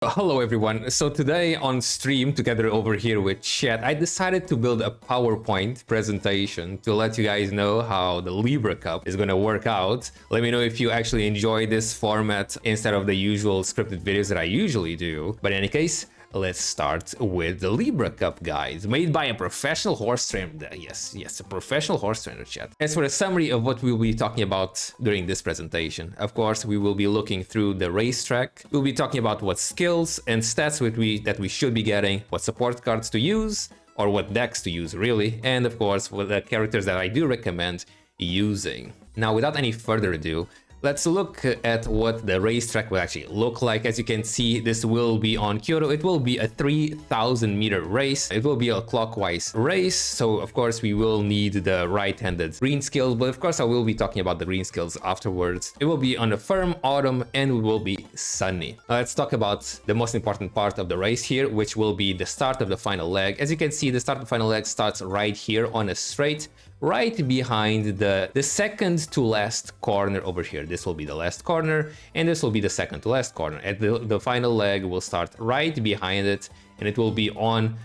Hello everyone. So today on stream together over here with chat, I decided to build a PowerPoint presentation to let you guys know how the Libra Cup is going to work out. Let me know if you actually enjoy this format instead of the usual scripted videos that I usually do. But in any case, let's start with the Libra Cup, guys, made by a professional horse trainer. Yes, a professional horse trainer, chat. As for a summary of what we'll be talking about during this presentation, of course, we will be looking through the racetrack. We'll be talking about what skills and stats that we should be getting, what support cards to use, or what decks to use, really, and of course, what the characters that I do recommend using. Now, without any further ado, let's look at what the racetrack will actually look like. As you can see, this will be on Kyoto. It will be a 3,000 meter race. It will be a clockwise race. So of course we will need the right-handed green skills, but of course I will be talking about the green skills afterwards. It will be on a firm autumn and it will be sunny. Now let's talk about the most important part of the race here, which will be the start of the final leg. As you can see, the start of the final leg starts right here on a straight, right behind the second to last corner over here. This will be the last corner and this will be the second to last corner. And the final leg will start right behind it and it will be on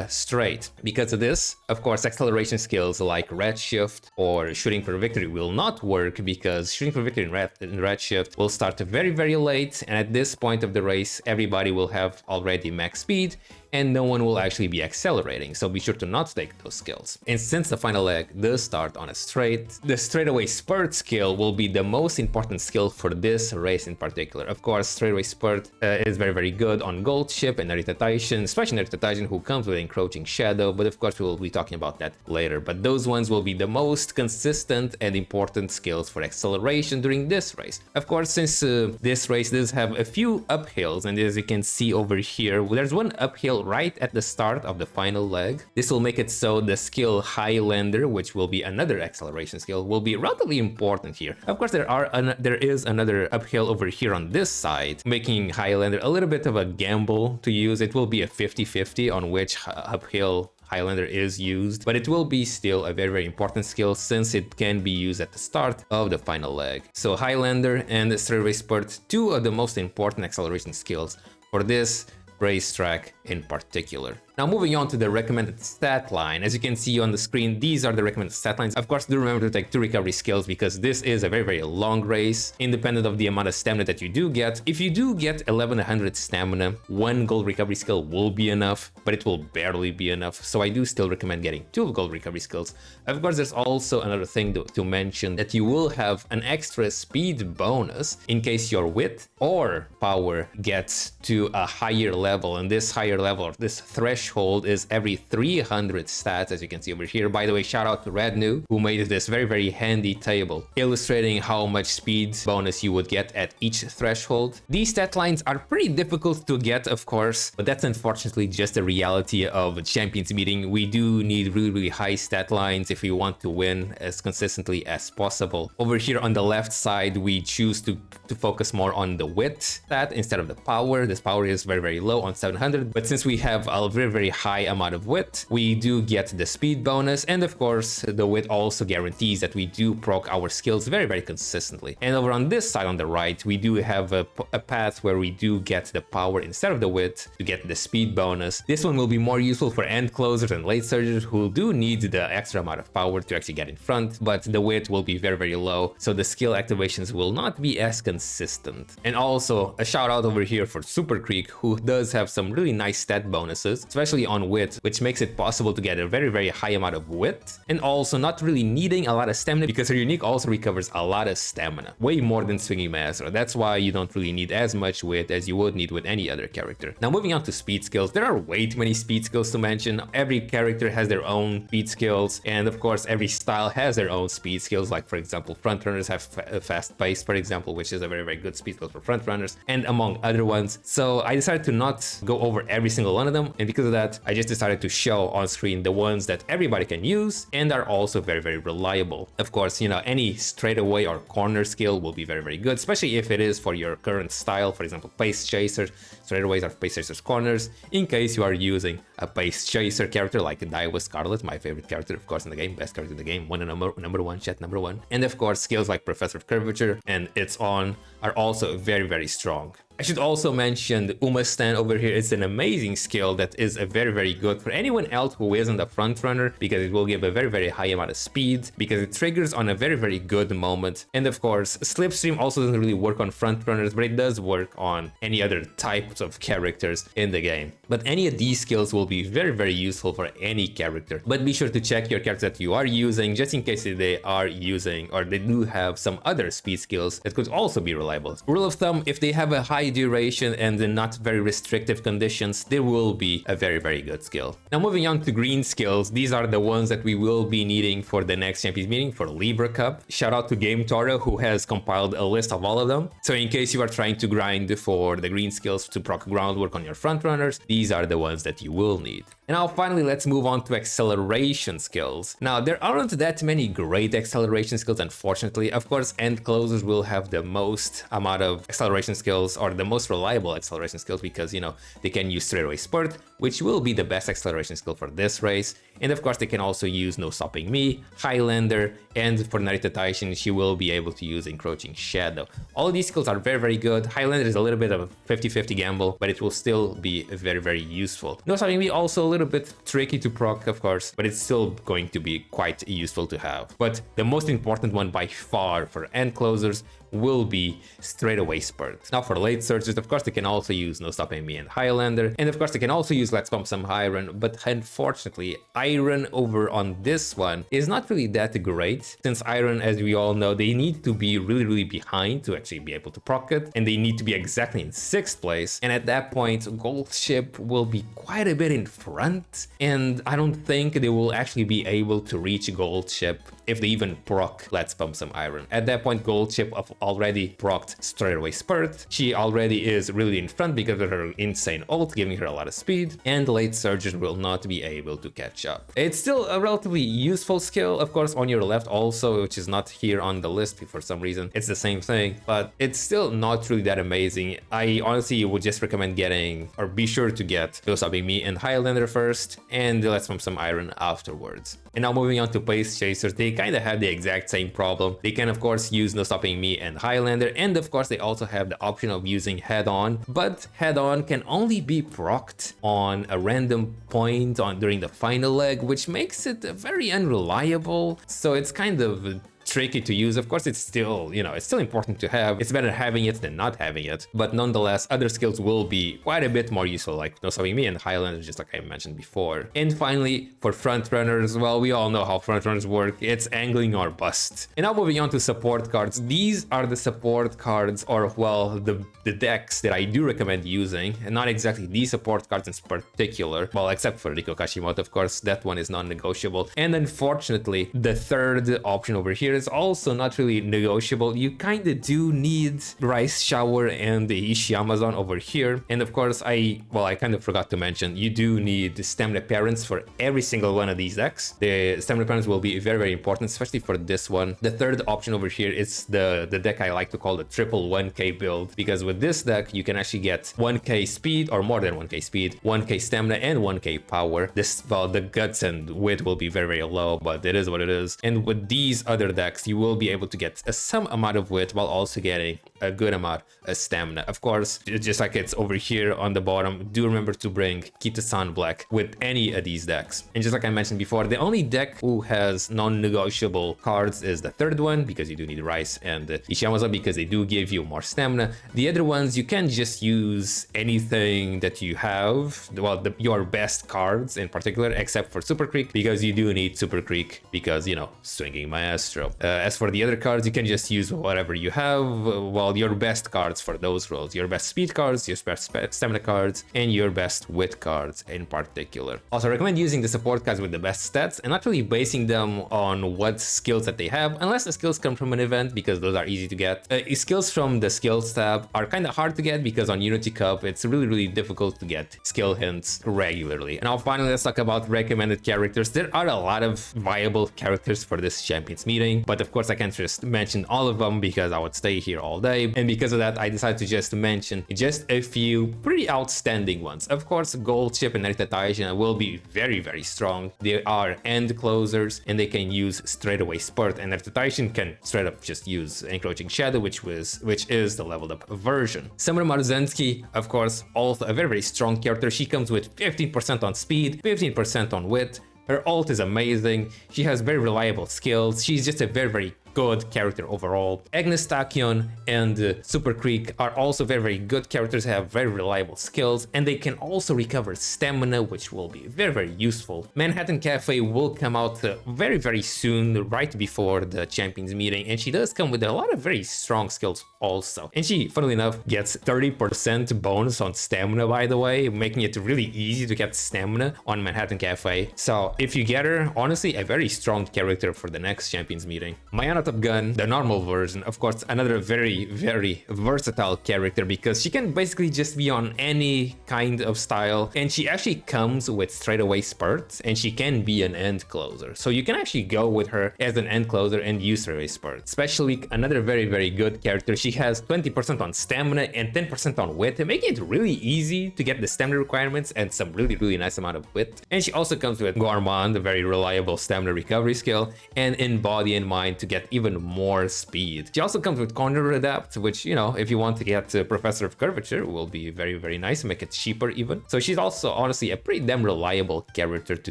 straight. Because of this, of course, acceleration skills like Redshift or Shooting for Victory will not work, because Shooting for Victory in Redshift will start very late, and at this point of the race everybody will have already max speed and no one will actually be accelerating, so be sure to not take those skills. And since the final leg does start on a straight, the straightaway spurt skill will be the most important skill for this race in particular. Of course, straightaway spurt is very good on Gold Ship and Narita Taishin, especially Narita Taishin, who comes with Encroaching Shadow, but of course we will be talking about that later. But those ones will be the most consistent and important skills for acceleration during this race. Of course, since this race does have a few uphills, and as you can see over here, there's one uphill right at the start of the final leg. This will make it so the skill Highlander, which will be another acceleration skill, will be relatively important here. Of course, there is another uphill over here on this side, making Highlander a little bit of a gamble to use. It will be a 50-50 on which uphill Highlander is used, but it will be still a very important skill since it can be used at the start of the final leg. So Highlander and straightaway spurt, two of the most important acceleration skills for this racetrack in particular. Now moving on to the recommended stat line. As you can see on the screen, these are the recommended stat lines. Of course, do remember to take 2 recovery skills because this is a very long race, independent of the amount of stamina that you do get. If you do get 1100 stamina, 1 gold recovery skill will be enough, but it will barely be enough. So I do still recommend getting 2 gold recovery skills. Of course, there's also another thing to mention, that you will have an extra speed bonus in case your wit or power gets to a higher level, and this higher level, or this threshold, is every 300 stats, as you can see over here. By the way, shout out to Rednu, who made this very handy table illustrating how much speed bonus you would get at each threshold. These stat lines are pretty difficult to get, of course, but that's unfortunately just the reality of a champions meeting. We do need really high stat lines if we want to win as consistently as possible. Over here on the left side, we choose to focus more on the wit stat instead of the power. This power is very low on 700, but since we have a very high amount of wit, we do get the speed bonus, and of course the wit also guarantees that we do proc our skills very consistently. And over on this side on the right, we do have a path where we do get the power instead of the wit to get the speed bonus. This one will be more useful for end closers and late surgers who do need the extra amount of power to actually get in front, but the wit will be very low, so the skill activations will not be as consistent. And also a shout out over here for Super Creek, who does have some really nice stat bonuses, especially on wit, which makes it possible to get a very high amount of wit, and also not really needing a lot of stamina, because her unique also recovers a lot of stamina, way more than Swinging Master. That's why you don't really need as much wit as you would need with any other character. Now moving on to speed skills, there are way too many speed skills to mention. Every character has their own speed skills, and of course every style has their own speed skills. Like for example, front runners have fast pace, for example, which is a very good speed skill for front runners, and among other ones. So I decided to not go over every single one of them, and because of that, I just decided to show on screen the ones that everybody can use and are also very reliable. Of course, you know, any straightaway or corner skill will be very good, especially if it is for your current style. For example, pace chaser, straightaways are pace chasers corners, in case you are using a pace chaser character like Daiwa Scarlet, my favorite character of course in the game, best character in the game, number one, chat number one. And of course skills like Professor of Curvature and It's On are also very strong. I should also mention the Uma stand over here. It's an amazing skill that is a very good for anyone else who isn't a front runner, because it will give a very high amount of speed, because it triggers on a very good moment. And of course, Slipstream also doesn't really work on front runners, but it does work on any other types of characters in the game. But any of these skills will be very useful for any character. But be sure to check your character that you are using, just in case they are using or they do have some other speed skills that could also be reliable. Rule of thumb, if they have a high duration and not very restrictive conditions, they will be a very good skill. Now moving on to green skills, these are the ones that we will be needing for the next Champions meeting for Libra Cup. Shout out to Game Toro, who has compiled a list of all of them. So in case you are trying to grind for the green skills to proc groundwork on your front runners, these are the ones that you will need. And now finally, let's move on to acceleration skills. Now, there aren't that many great acceleration skills, unfortunately. Of course, end closers will have the most amount of acceleration skills, or the most reliable acceleration skills, because, you know, they can use straightaway spurt, which will be the best acceleration skill for this race. And of course, they can also use No Stopping Me, Highlander, and for Narita Taishin, she will be able to use Encroaching Shadow. All of these skills are very good. Highlander is a little bit of a 50-50 gamble, but it will still be very useful. No Stopping Me also a little bit tricky to proc, of course, but it's still going to be quite useful to have. But the most important one by far for end closers will be straightaway spurt. Now for late surges, of course, they can also use No Stopping Me and Highlander, and of course they can also use Let's Pump Some Iron, but unfortunately Iron over on this one is not really that great, since Iron, as we all know, they need to be really behind to actually be able to proc it, and they need to be exactly in 6th place, and at that point Gold Ship will be quite a bit in front, and I don't think they will actually be able to reach Gold Ship if they even proc Let's Pump Some Iron. At that point, Gold Ship already procced straightaway spurt. She already is really in front because of her insane ult, giving her a lot of speed, and late surges will not be able to catch up. It's still a relatively useful skill, of course, on your left also, which is not here on the list for some reason. It's the same thing, but it's still not really that amazing. I honestly would just recommend getting, or be sure to get, No Stopping Me and Highlander first, and Let's Pump Some Iron afterwards. And now moving on to Pace Chasers, they kind of have the exact same problem. They can of course use No Stopping Me and Highlander, and of course they also have the option of using Head On, but Head On can only be procced on a random point during the final leg, which makes it very unreliable. So it's kind of tricky to use. Of course, it's still, you know, it's still important to have. It's better having it than not having it, but nonetheless, other skills will be quite a bit more useful, like No Stopping Me and Highlander, just like I mentioned before. And finally, for front runners, well, we all know how front runners work. It's angling or bust. And now moving on to support cards. These are the support cards, or well, the decks that I do recommend using, and not exactly these support cards in particular, well, except for Riko Kashimoto, of course, that one is non-negotiable. And unfortunately, the third option over here is also not really negotiable. You kind of do need Rice Shower and the Ishi Amazon over here. And of course, I kind of forgot to mention, you do need the Stamina Parents for every single one of these decks. The Stamina Parents will be very important, especially for this one. The third option over here is the deck I like to call the triple 1k build, because with this deck, you can actually get 1k speed, or more than 1k speed, 1k stamina, and 1k power. This, well, the guts and wit will be very low, but it is what it is. And with these other decks, you will be able to get some amount of wit while also getting a good amount of stamina. Of course, just like it's over here on the bottom, do remember to bring Kita-san Black with any of these decks. And just like I mentioned before, the only deck who has non-negotiable cards is the third one, because you do need Rice and Ishiyamaza, because they do give you more stamina. The other ones, you can just use anything that you have, well, your best cards in particular, except for Super Creek, because you do need Super Creek, because, you know, Swinging Maestro. As for the other cards, you can just use whatever you have, well, your best cards for those roles, your best speed cards, your best stamina cards, and your best wit cards in particular. Also, I recommend using the support cards with the best stats and not really basing them on what skills that they have, unless the skills come from an event, because those are easy to get. Skills from the skills tab are kind of hard to get, because on Unity Cup, it's really difficult to get skill hints regularly. And now finally, let's talk about recommended characters. There are a lot of viable characters for this Champions meeting, but of course I can't just mention all of them because I would stay here all day. And because of that, I decided to just mention just a few pretty outstanding ones. Of course, Gold Chip and Narita Taishin will be very strong. They are end closers and they can use straightaway Spurt, and Narita Taishin can straight up just use Encroaching Shadow, which is the leveled up version. Summer Maruzensky, of course, also a very strong character. She comes with 15% on speed, 15% on wit. Her ult is amazing. She has very reliable skills. She's just a very good character overall. Agnes Tachyon and Super Creek are also very good characters, have very reliable skills, and they can also recover stamina, which will be very useful. Manhattan Cafe will come out very soon, right before the champions meeting, and she does come with a lot of very strong skills also. And she, funnily enough, gets 30% bonus on stamina, by the way, making it really easy to get stamina on Manhattan Cafe. So if you get her, honestly, a very strong character for the next champions meeting. Mayana Top Gun, the normal version, of course, another very versatile character because she can basically just be on any kind of style, and she actually comes with straightaway spurts, and she can be an end closer. So you can actually go with her as an end closer and use straightaway spurt. Especially another very good character. She has 20% on stamina and 10% on wit, making it really easy to get the stamina requirements and some really nice amount of wit. And she also comes with Gourmand, a very reliable stamina recovery skill, and in Body and Mind to get even more speed. She also comes with Corner Adapt, which, you know, if you want to get Professor of Curvature, will be very nice, make it cheaper even. So she's also honestly a pretty damn reliable character to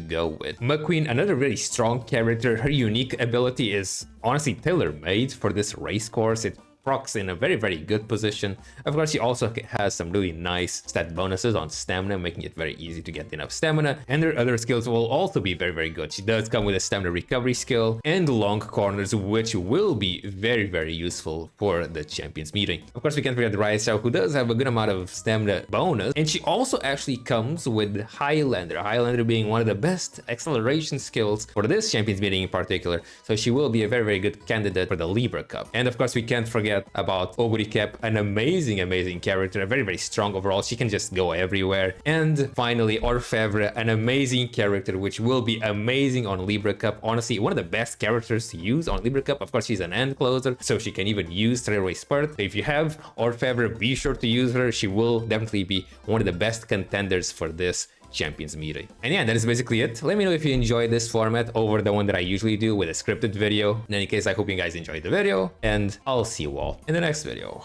go with. McQueen, another really strong character. Her unique ability is honestly tailor-made for this race course. It procs in a very good position. Of course, she also has some really nice stat bonuses on stamina, making it very easy to get enough stamina, and her other skills will also be very good. She does come with a stamina recovery skill and long corners, which will be very useful for the champions meeting. Of course, we can't forget Racetrack, who does have a good amount of stamina bonus, and she also actually comes with Highlander being one of the best acceleration skills for this champions meeting in particular. So she will be a very good candidate for the Libra Cup. And of course, we can't forget about IgorAkou, an amazing character, very strong overall. She can just go everywhere. And finally, Orfevre, an amazing character which will be amazing on Libra Cup. Honestly, one of the best characters to use on Libra Cup. Of course, she's an end closer, so she can even use straightaway spurt. So if you have Orfevre, be sure to use her. She will definitely be one of the best contenders for this champions meeting. And yeah, that is basically it. Let me know if you enjoyed this format over the one that I usually do with a scripted video. In any case, I hope you guys enjoyed the video, and I'll see you all in the next video.